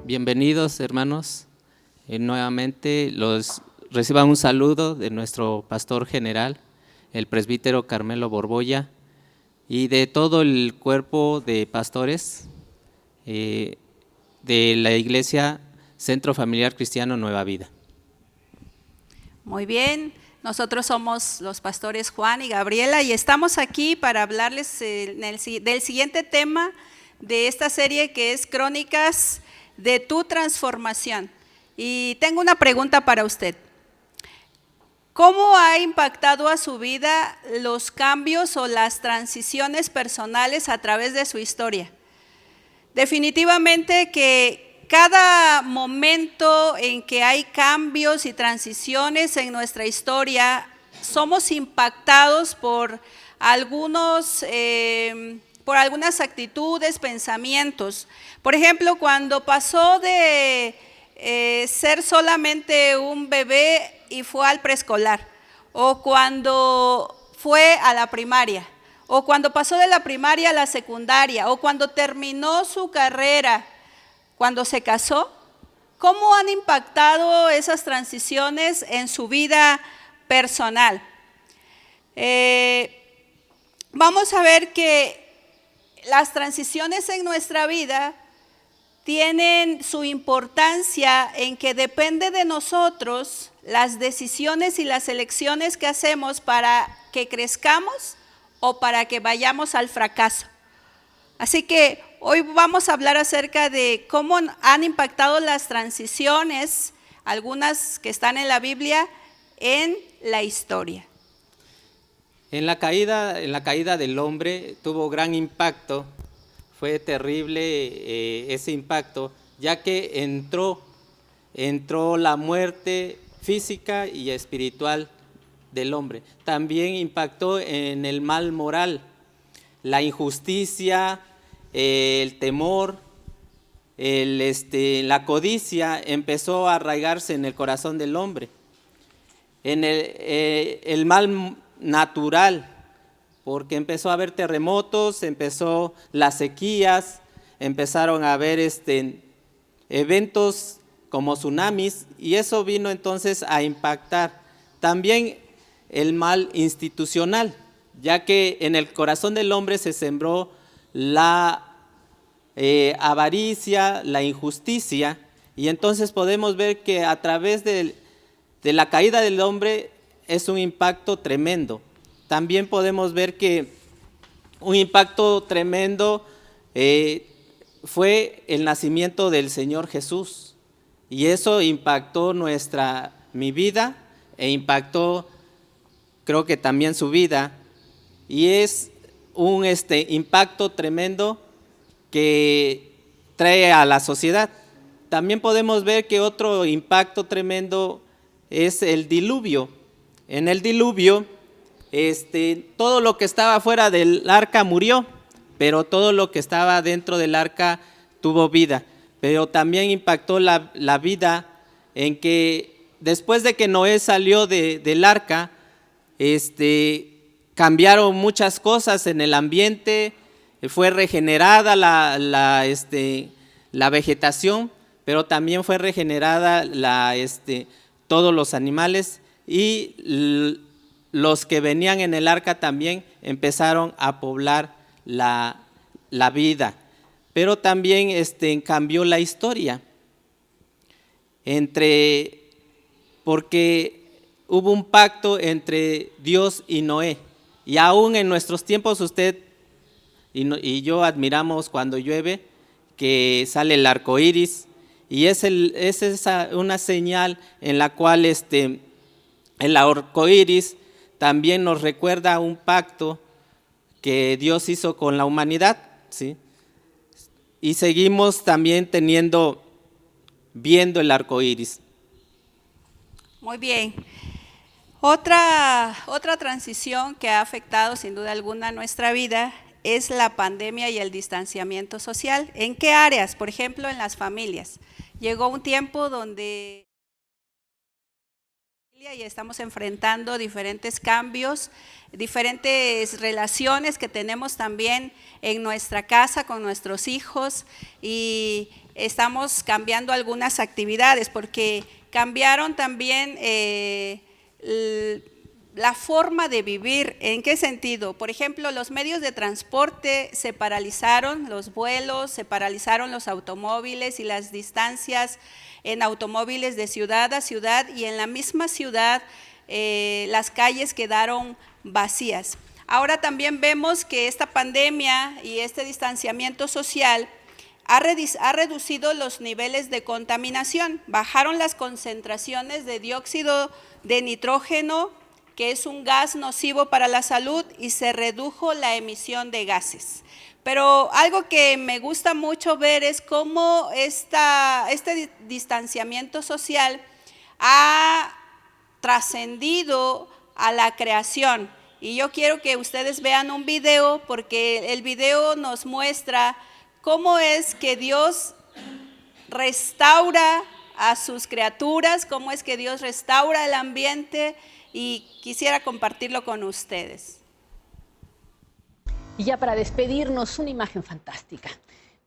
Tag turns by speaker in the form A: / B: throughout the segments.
A: Bienvenidos, hermanos. Nuevamente reciban un saludo de nuestro pastor general, el presbítero Carmelo Borbolla, y de todo el cuerpo de pastores de la Iglesia Centro Familiar Cristiano Nueva Vida.
B: Muy bien, nosotros somos los pastores Juan y Gabriela y estamos aquí para hablarles del siguiente tema de esta serie, que es Crónicas de tu transformación. Y tengo una pregunta para usted. ¿Cómo ha impactado a su vida los cambios o las transiciones personales a través de su historia? Definitivamente que cada momento en que hay cambios y transiciones en nuestra historia, somos impactados por algunas actitudes, pensamientos. Por ejemplo, cuando pasó de ser solamente un bebé y fue al preescolar, o cuando fue a la primaria, o cuando pasó de la primaria a la secundaria, o cuando terminó su carrera, cuando se casó, ¿cómo han impactado esas transiciones en su vida personal? Vamos a ver que las transiciones en nuestra vida tienen su importancia en que depende de nosotros las decisiones y las elecciones que hacemos para que crezcamos o para que vayamos al fracaso. Así que hoy vamos a hablar acerca de cómo han impactado las transiciones, algunas que están en la Biblia, en la historia.
A: En la caída del hombre tuvo gran impacto. Fue terrible ese impacto, ya que entró la muerte física y espiritual del hombre. También impactó en el mal moral, la injusticia, el temor, la codicia empezó a arraigarse en el corazón del hombre. En el mal natural, porque empezó a haber terremotos, empezó las sequías, empezaron a haber eventos como tsunamis, y eso vino entonces a impactar. También el mal institucional, ya que en el corazón del hombre se sembró la avaricia, la injusticia, y entonces podemos ver que a través de la caída del hombre es un impacto tremendo. También podemos ver que un impacto tremendo fue el nacimiento del Señor Jesús, y eso impactó mi vida e impactó, creo que también su vida, y es un impacto tremendo que trae a la sociedad. También podemos ver que otro impacto tremendo es el diluvio. En el diluvio, todo lo que estaba fuera del arca murió, pero todo lo que estaba dentro del arca tuvo vida. Pero también impactó la vida en que después de que Noé salió del arca, cambiaron muchas cosas en el ambiente, fue regenerada la vegetación, pero también fue regenerada todos los animales, y los que venían en el arca también empezaron a poblar la vida. Pero también cambió la historia, porque hubo un pacto entre Dios y Noé. Y aún en nuestros tiempos usted y yo admiramos cuando llueve, que sale el arco iris, y es una señal en la cual el arco iris también nos recuerda un pacto que Dios hizo con la humanidad, ¿sí? Y seguimos también viendo el arco iris.
B: Muy bien. Otra transición que ha afectado sin duda alguna nuestra vida es la pandemia y el distanciamiento social. ¿En qué áreas? Por ejemplo, en las familias. Llegó un tiempo donde Y estamos enfrentando diferentes cambios, diferentes relaciones que tenemos también en nuestra casa con nuestros hijos, y estamos cambiando algunas actividades porque cambiaron también la forma de vivir. ¿En qué sentido? Por ejemplo, los medios de transporte se paralizaron, los vuelos, se paralizaron los automóviles y las distancias en automóviles de ciudad a ciudad, y en la misma ciudad las calles quedaron vacías. Ahora también vemos que esta pandemia y este distanciamiento social ha reducido los niveles de contaminación, bajaron las concentraciones de dióxido de nitrógeno, que es un gas nocivo para la salud, y se redujo la emisión de gases. Pero algo que me gusta mucho ver es cómo este distanciamiento social ha trascendido a la creación. Y yo quiero que ustedes vean un video, porque el video nos muestra cómo es que Dios restaura a sus criaturas, cómo es que Dios restaura el ambiente, y quisiera compartirlo con ustedes.
C: Y ya para despedirnos, una imagen fantástica.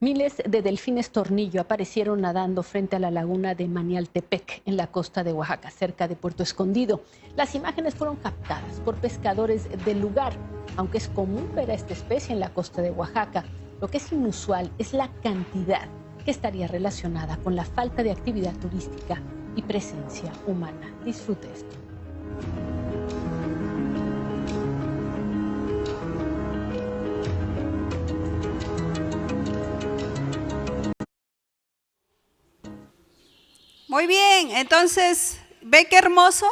C: Miles de delfines tornillo aparecieron nadando frente a la laguna de Manialtepec, en la costa de Oaxaca, cerca de Puerto Escondido. Las imágenes fueron captadas por pescadores del lugar. Aunque es común ver a esta especie en la costa de Oaxaca, lo que es inusual es la cantidad, que estaría relacionada con la falta de actividad turística y presencia humana. Disfrute esto.
B: Muy bien, entonces, ¿ve qué hermoso?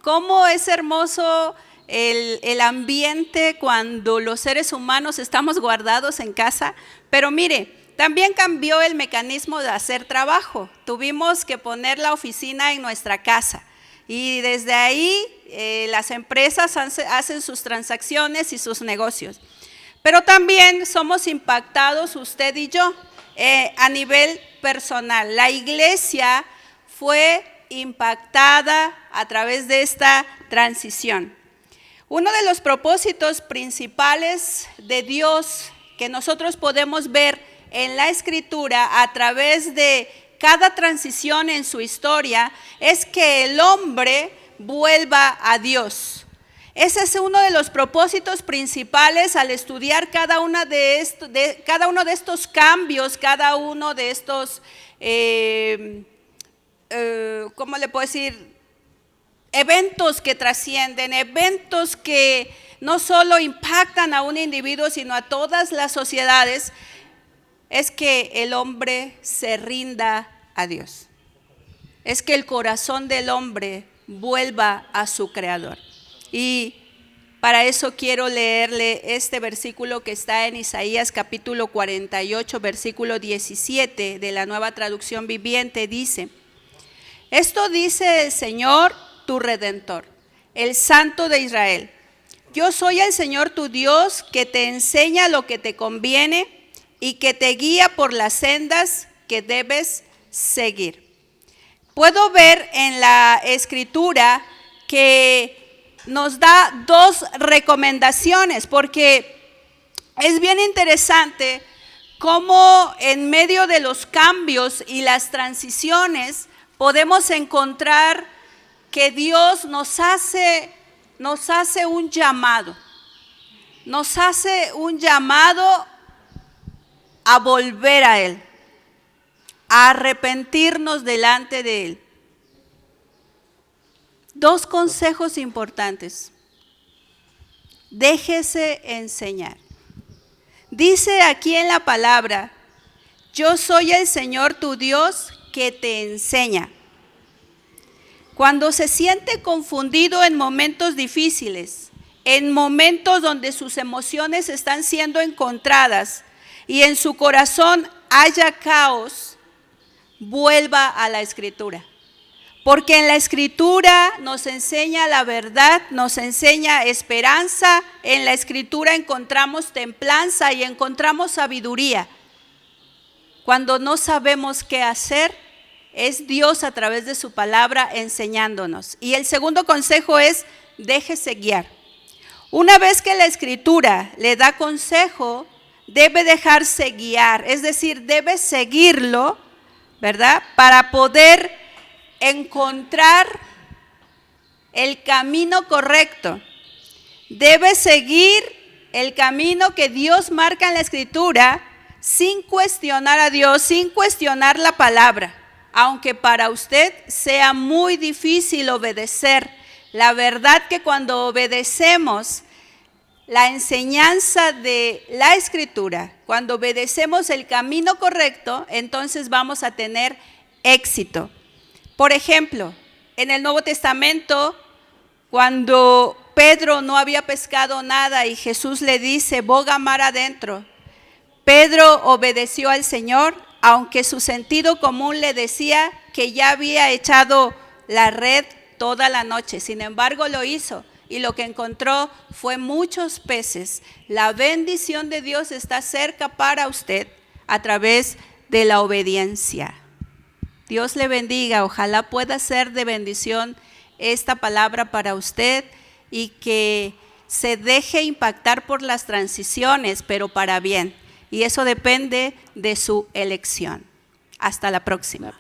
B: ¿Cómo es hermoso el ambiente cuando los seres humanos estamos guardados en casa? Pero mire, también cambió el mecanismo de hacer trabajo. Tuvimos que poner la oficina en nuestra casa, y desde ahí las empresas hacen sus transacciones y sus negocios. Pero también somos impactados usted y yo a nivel personal. La iglesia fue impactada a través de esta transición. Uno de los propósitos principales de Dios que nosotros podemos ver en la Escritura a través de cada transición en su historia es que el hombre vuelva a Dios. Ese es uno de los propósitos principales al estudiar cada uno de estos cambios, cada uno de estos ¿cómo le puedo decir? Eventos que trascienden, eventos que no solo impactan a un individuo, sino a todas las sociedades, es que el hombre se rinda a Dios. Es que el corazón del hombre vuelva a su Creador. Y para eso quiero leerle este versículo que está en Isaías capítulo 48, versículo 17 de la Nueva Traducción Viviente. Dice: esto dice el Señor, tu Redentor, el Santo de Israel. Yo soy el Señor tu Dios, que te enseña lo que te conviene y que te guía por las sendas que debes seguir. Puedo ver en la Escritura que nos da dos recomendaciones, porque es bien interesante cómo en medio de los cambios y las transiciones podemos encontrar que Dios nos hace un llamado. Nos hace un llamado a volver a Él, a arrepentirnos delante de Él. Dos consejos importantes. Déjese enseñar. Dice aquí en la palabra: yo soy el Señor tu Dios, que te enseña. Cuando se siente confundido en momentos difíciles, en momentos donde sus emociones están siendo encontradas y en su corazón haya caos, vuelva a la Escritura. Porque en la Escritura nos enseña la verdad, nos enseña esperanza. En la Escritura encontramos templanza y encontramos sabiduría. Cuando no sabemos qué hacer, es Dios a través de su palabra enseñándonos. Y el segundo consejo es: déjese guiar. Una vez que la Escritura le da consejo, debe dejarse guiar, es decir, debe seguirlo, ¿verdad? Para poder encontrar el camino correcto. Debe seguir el camino que Dios marca en la Escritura sin cuestionar a Dios, sin cuestionar la palabra, aunque para usted sea muy difícil obedecer. La verdad que cuando obedecemos la enseñanza de la Escritura, cuando obedecemos el camino correcto, entonces vamos a tener éxito. Por ejemplo, en el Nuevo Testamento, cuando Pedro no había pescado nada y Jesús le dice: boga mar adentro, Pedro obedeció al Señor, aunque su sentido común le decía que ya había echado la red toda la noche. Sin embargo, lo hizo. Y lo que encontró fue muchos peces. La bendición de Dios está cerca para usted a través de la obediencia. Dios le bendiga. Ojalá pueda ser de bendición esta palabra para usted y que se deje impactar por las transiciones, pero para bien. Y eso depende de su elección. Hasta la próxima.